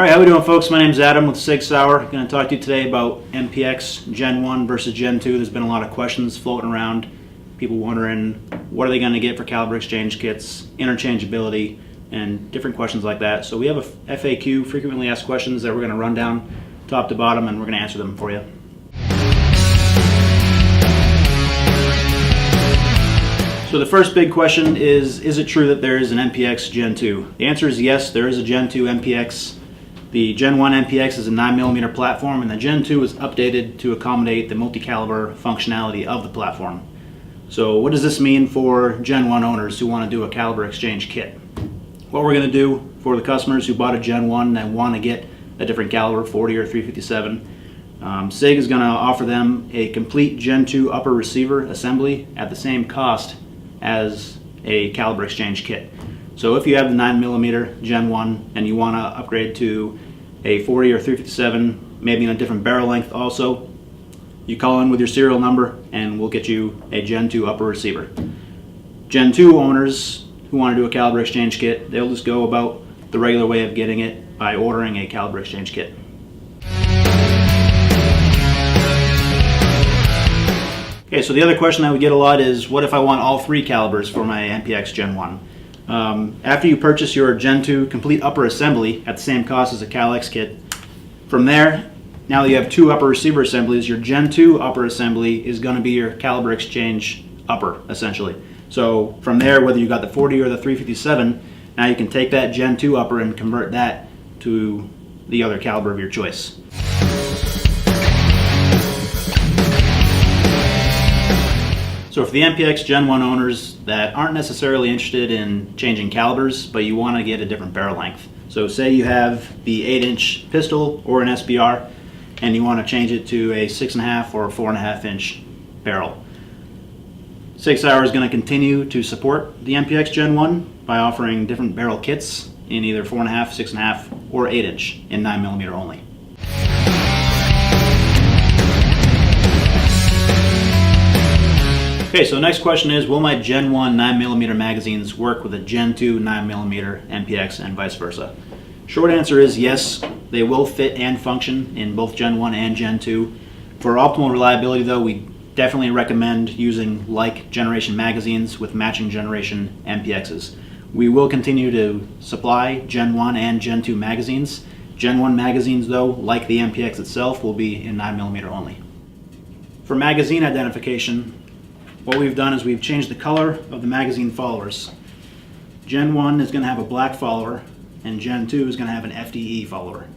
All right, how we doing, folks? My name is Adam with Sig Sauer. I'm going to talk to you today about MPX Gen 1 versus Gen 2. There's been a lot of questions floating around, people wondering what are they going to get for caliber exchange kits, interchangeability, and different questions like that. So we have a FAQ, frequently asked questions, that we're going to run down top to bottom, and we're going to answer them for you. So the first big question is it true that there is an MPX Gen 2? The answer is yes, there is a Gen 2 MPX. The Gen 1 MPX is a 9mm platform, and the Gen 2 is updated to accommodate the multi-caliber functionality of the platform. So what does this mean for Gen 1 owners who want to do a caliber exchange kit? What we're going to do for the customers who bought a Gen 1 and want to get a different caliber, 40 or 357, Sig is going to offer them a complete Gen 2 upper receiver assembly at the same cost as a caliber exchange kit. So if you have the 9mm Gen 1 and you want to upgrade to a 40 or 357, maybe in a different barrel length also, you call in with your serial number and we'll get you a Gen 2 upper receiver. Gen 2 owners who want to do a caliber exchange kit, they'll just go about the regular way of getting it by ordering a caliber exchange kit. Okay, so the other question that we get a lot is, what if I want all three calibers for my MPX Gen 1? After you purchase your Gen 2 complete upper assembly at the same cost as a Cal-X kit, from there, now that you have two upper receiver assemblies, your Gen 2 upper assembly is going to be your caliber exchange upper, essentially. So from there, whether you got the 40 or the 357, now you can take that Gen 2 upper and convert that to the other caliber of your choice. So for the MPX Gen 1 owners that aren't necessarily interested in changing calibers, but you want to get a different barrel length. So say you have the 8-inch pistol or an SBR, and you want to change it to a 6.5 or 4.5-inch barrel. Sig Sauer is going to continue to support the MPX Gen 1 by offering different barrel kits in either 4.5, 6.5, or 8-inch in 9mm only. Okay, so the next question is, will my Gen 1 9mm magazines work with a Gen 2 9mm MPX and vice versa? Short answer is yes, they will fit and function in both Gen 1 and Gen 2. For optimal reliability though, we definitely recommend using like generation magazines with matching generation MPXs. We will continue to supply Gen 1 and Gen 2 magazines. Gen 1 magazines though, like the MPX itself, will be in 9mm only. For magazine identification, what we've done is we've changed the color of the magazine followers. Gen 1 is going to have a black follower, and Gen 2 is going to have an FDE follower.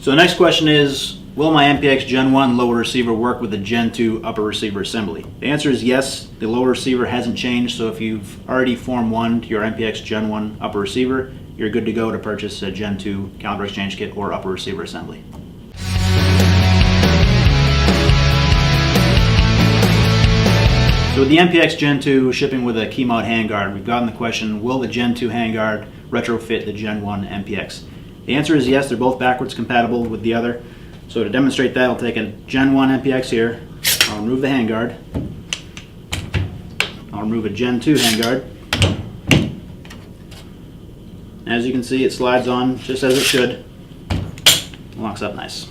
So the next question is, will my MPX Gen 1 lower receiver work with the Gen 2 upper receiver assembly? The answer is yes, the lower receiver hasn't changed, so if you've already Form 1 to your MPX Gen 1 upper receiver, you're good to go to purchase a Gen 2 caliber exchange kit or upper receiver assembly. So with the MPX Gen 2 shipping with a key mod handguard, we've gotten the question, will the Gen 2 handguard retrofit the Gen 1 MPX? The answer is yes, they're both backwards compatible with the other. So to demonstrate that, I'll take a Gen 1 MPX here, I'll remove the handguard, I'll remove a Gen 2 handguard. As you can see, it slides on just as it should, locks up nice.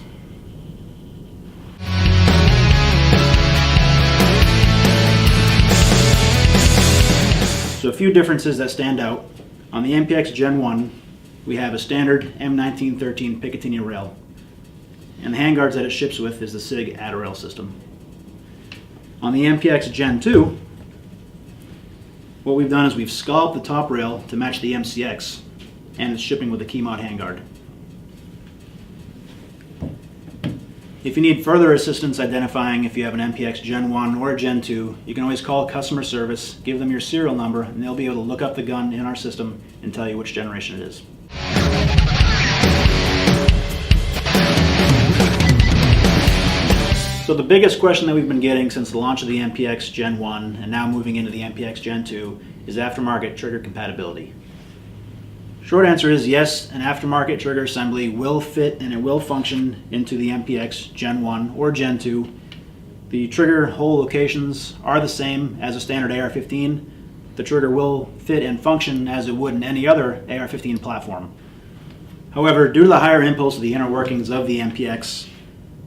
So a few differences that stand out. On the MPX Gen 1, we have a standard M1913 Picatinny rail, and the handguards that it ships with is the Sig Sauer system. On the MPX Gen 2, what we've done is we've scalloped the top rail to match the MCX, and it's shipping with a key mod handguard. If you need further assistance identifying if you have an MPX Gen 1 or a Gen 2, you can always call customer service, give them your serial number, and they'll be able to look up the gun in our system and tell you which generation it is. So the biggest question that we've been getting since the launch of the MPX Gen 1 and now moving into the MPX Gen 2 is aftermarket trigger compatibility. Short answer is yes, an aftermarket trigger assembly will fit and it will function into the MPX Gen 1 or Gen 2. The trigger hole locations are the same as a standard AR-15, the trigger will fit and function as it would in any other AR-15 platform. However, due to the higher impulse of the inner workings of the MPX,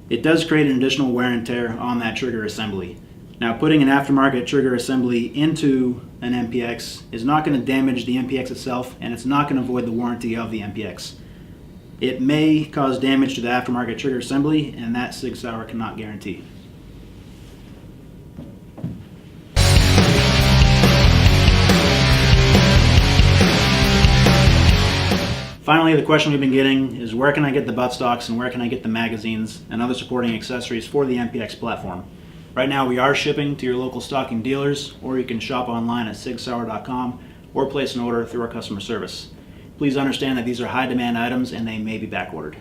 it does create an additional wear and tear on that trigger assembly. Now, putting an aftermarket trigger assembly into an MPX is not going to damage the MPX itself, and it's not going to void the warranty of the MPX. It may cause damage to the aftermarket trigger assembly, and that Sig Sauer cannot guarantee. Finally, the question we've been getting is, where can I get the buttstocks and where can I get the magazines and other supporting accessories for the MPX platform? Right now we are shipping to your local stocking dealers, or you can shop online at sigsauer.com or place an order through our customer service. Please understand that these are high demand items and they may be back ordered.